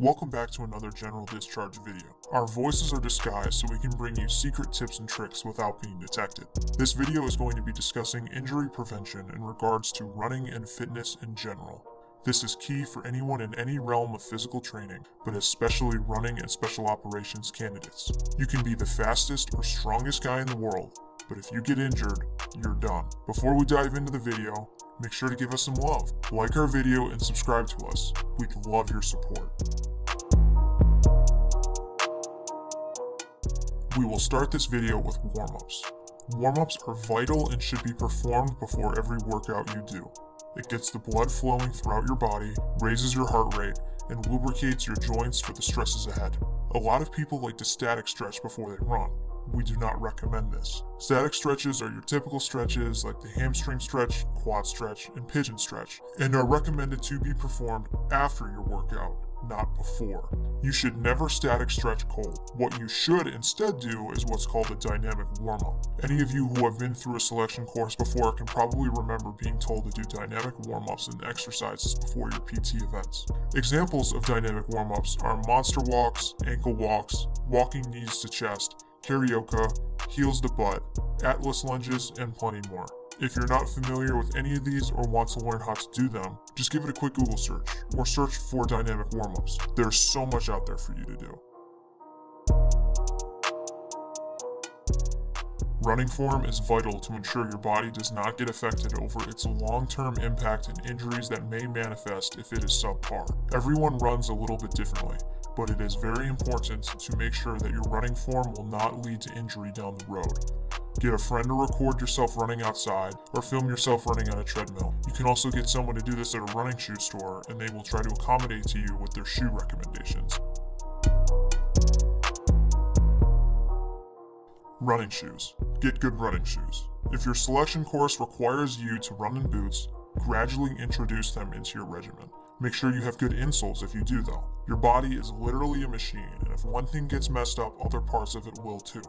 Welcome back to another General Discharge video. Our voices are disguised so we can bring you secret tips and tricks without being detected. This video is going to be discussing injury prevention in regards to running and fitness in general. This is key for anyone in any realm of physical training, but especially running and special operations candidates. You can be the fastest or strongest guy in the world, but if you get injured, you're done. Before we dive into the video, make sure to give us some love. Like our video and subscribe to us. We'd love your support. We will start this video with warm-ups. Warm-ups are vital and should be performed before every workout you do. It gets the blood flowing throughout your body, raises your heart rate, and lubricates your joints for the stresses ahead. A lot of people like to static stretch before they run. We do not recommend this. Static stretches are your typical stretches like the hamstring stretch, quad stretch, and pigeon stretch, and are recommended to be performed after your workout, not before. You should never static stretch cold. What you should instead do is what's called a dynamic warm-up. Any of you who have been through a selection course before can probably remember being told to do dynamic warm-ups and exercises before your PT events. Examples of dynamic warm-ups are monster walks, ankle walks, walking knees to chest, karaoke, heels to butt, atlas lunges, and plenty more. If you're not familiar with any of these or want to learn how to do them, just give it a quick Google search or search for dynamic warm-ups. There's so much out there for you to do. Running form is vital to ensure your body does not get affected over its long-term impact and injuries that may manifest if it is subpar. Everyone runs a little bit differently, but it is very important to make sure that your running form will not lead to injury down the road. Get a friend to record yourself running outside or film yourself running on a treadmill. You can also get someone to do this at a running shoe store and they will try to accommodate to you with their shoe recommendations. Running shoes. Get good running shoes. If your selection course requires you to run in boots, gradually introduce them into your regimen. Make sure you have good insoles if you do though. Your body is literally a machine, and if one thing gets messed up, other parts of it will too.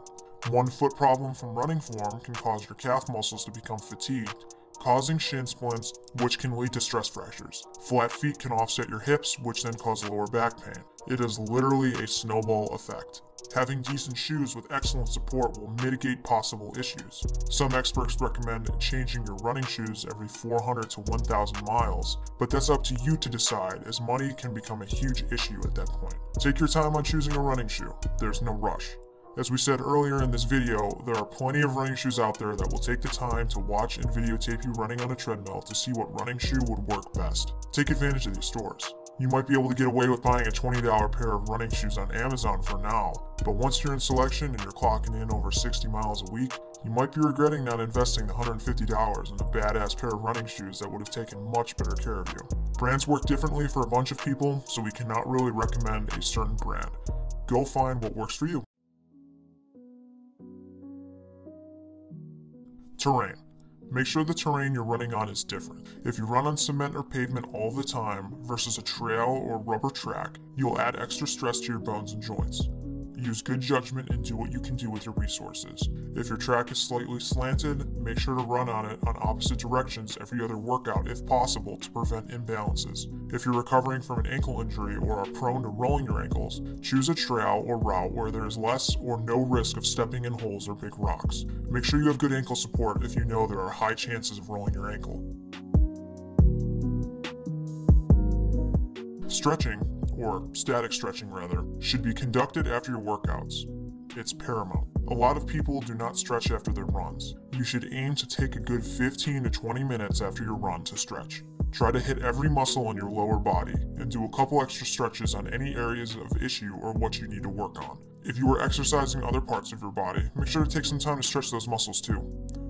One foot problem from running form can cause your calf muscles to become fatigued, causing shin splints, which can lead to stress fractures. Flat feet can offset your hips, which then cause lower back pain. It is literally a snowball effect. Having decent shoes with excellent support will mitigate possible issues. Some experts recommend changing your running shoes every 400 to 1,000 miles, but that's up to you to decide, as money can become a huge issue at that point. Take your time on choosing a running shoe. There's no rush. As we said earlier in this video, there are plenty of running shoes out there that will take the time to watch and videotape you running on a treadmill to see what running shoe would work best. Take advantage of these stores. You might be able to get away with buying a $20 pair of running shoes on Amazon for now, but once you're in selection and you're clocking in over 60 miles a week, you might be regretting not investing the $150 in a badass pair of running shoes that would have taken much better care of you. Brands work differently for a bunch of people, so we cannot really recommend a certain brand. Go find what works for you. Terrain. Make sure the terrain you're running on is different. If you run on cement or pavement all the time versus a trail or rubber track, you'll add extra stress to your bones and joints. Use good judgment and do what you can do with your resources. If your track is slightly slanted, make sure to run on it on opposite directions every other workout if possible to prevent imbalances. If you're recovering from an ankle injury or are prone to rolling your ankles, choose a trail or route where there is less or no risk of stepping in holes or big rocks. Make sure you have good ankle support if you know there are high chances of rolling your ankle. Stretching, or static stretching rather, should be conducted after your workouts. It's paramount. A lot of people do not stretch after their runs. You should aim to take a good 15 to 20 minutes after your run to stretch. Try to hit every muscle in your lower body and do a couple extra stretches on any areas of issue or what you need to work on. If you are exercising other parts of your body, make sure to take some time to stretch those muscles too.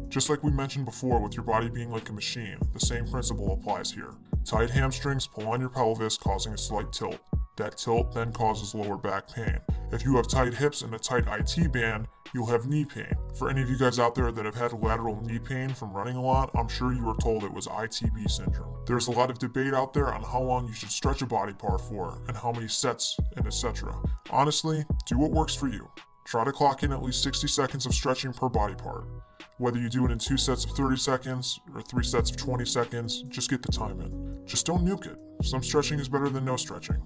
Just like we mentioned before with your body being like a machine, the same principle applies here. Tight hamstrings pull on your pelvis, causing a slight tilt. That tilt then causes lower back pain. If you have tight hips and a tight IT band, you'll have knee pain. For any of you guys out there that have had lateral knee pain from running a lot, I'm sure you were told it was ITB syndrome. There's a lot of debate out there on how long you should stretch a body part for, and how many sets, and etc. Honestly, do what works for you. Try to clock in at least 60 seconds of stretching per body part. Whether you do it in 2 sets of 30 seconds or 3 sets of 20 seconds, just get the time in. Just don't nuke it. Some stretching is better than no stretching.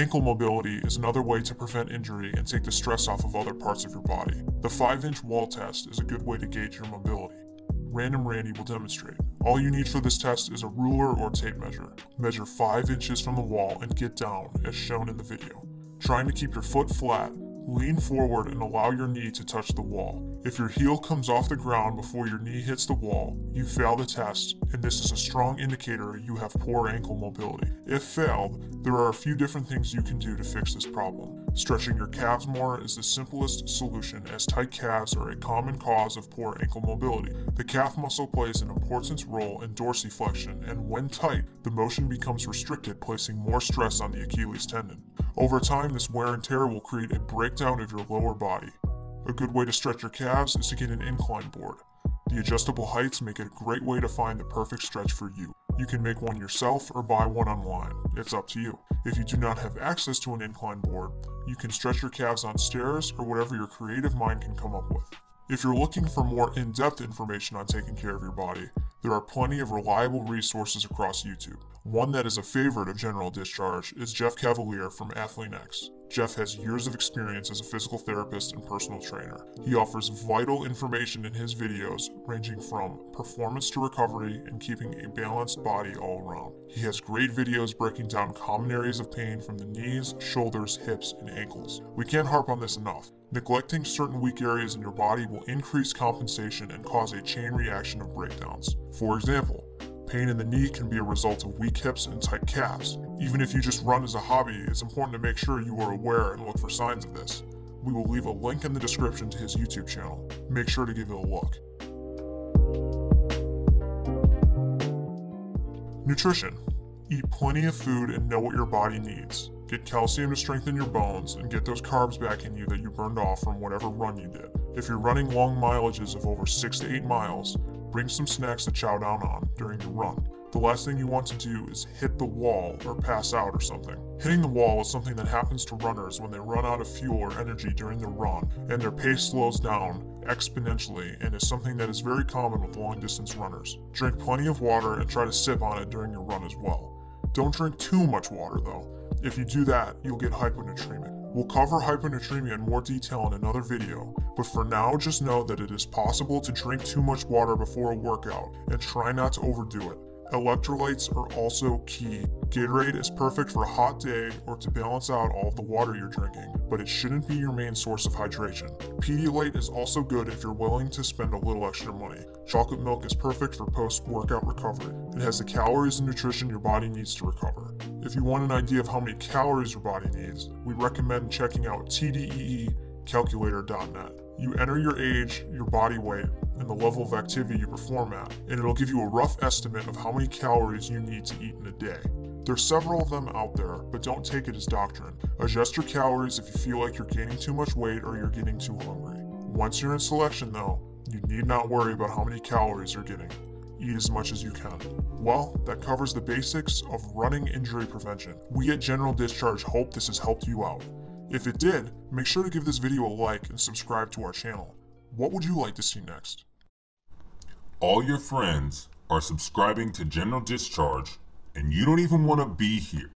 Ankle mobility is another way to prevent injury and take the stress off of other parts of your body. The 5-inch wall test is a good way to gauge your mobility. Random Randy will demonstrate. All you need for this test is a ruler or tape measure. Measure 5 inches from the wall and get down, as shown in the video. Trying to keep your foot flat, lean forward and allow your knee to touch the wall. If your heel comes off the ground before your knee hits the wall, you fail the test, and this is a strong indicator you have poor ankle mobility. If failed, there are a few different things you can do to fix this problem. Stretching your calves more is the simplest solution, as tight calves are a common cause of poor ankle mobility. The calf muscle plays an important role in dorsiflexion, and when tight, the motion becomes restricted, placing more stress on the Achilles tendon. Over time, this wear and tear will create a breakdown of your lower body. A good way to stretch your calves is to get an incline board. The adjustable heights make it a great way to find the perfect stretch for you. You can make one yourself or buy one online. It's up to you. If you do not have access to an incline board, you can stretch your calves on stairs or whatever your creative mind can come up with. If you're looking for more in-depth information on taking care of your body, there are plenty of reliable resources across YouTube. One that is a favorite of General Discharge is Jeff Cavalier from AthleanX. Jeff has years of experience as a physical therapist and personal trainer. He offers vital information in his videos, ranging from performance to recovery and keeping a balanced body all around. He has great videos breaking down common areas of pain from the knees, shoulders, hips, and ankles. We can't harp on this enough. Neglecting certain weak areas in your body will increase compensation and cause a chain reaction of breakdowns. For example, pain in the knee can be a result of weak hips and tight calves. Even if you just run as a hobby, it's important to make sure you are aware and look for signs of this. We will leave a link in the description to his YouTube channel. Make sure to give it a look. Nutrition. Eat plenty of food and know what your body needs. Get calcium to strengthen your bones and get those carbs back in you that you burned off from whatever run you did. If you're running long mileages of over 6 to 8 miles, bring some snacks to chow down on during your run. The last thing you want to do is hit the wall or pass out or something. Hitting the wall is something that happens to runners when they run out of fuel or energy during the run, and their pace slows down exponentially, and is something that is very common with long distance runners. Drink plenty of water and try to sip on it during your run as well. Don't drink too much water though. If you do that, you'll get hyponatremia. We'll cover hyponatremia in more detail in another video, but for now just know that it is possible to drink too much water before a workout, and try not to overdo it. Electrolytes are also key. Gatorade is perfect for a hot day or to balance out all of the water you're drinking, but it shouldn't be your main source of hydration. Pedialyte is also good if you're willing to spend a little extra money. Chocolate milk is perfect for post-workout recovery. It has the calories and nutrition your body needs to recover. If you want an idea of how many calories your body needs, we recommend checking out tdeecalculator.net. You enter your age, your body weight, and the level of activity you perform at, and it'll give you a rough estimate of how many calories you need to eat in a day. There's several of them out there, but don't take it as doctrine. Adjust your calories if you feel like you're gaining too much weight or you're getting too hungry. Once you're in selection though, you need not worry about how many calories you're getting. Eat as much as you can. Well, that covers the basics of running injury prevention. We at General Discharge hope this has helped you out. If it did, make sure to give this video a like and subscribe to our channel. What would you like to see next? All your friends are subscribing to General Discharge, and you don't even want to be here.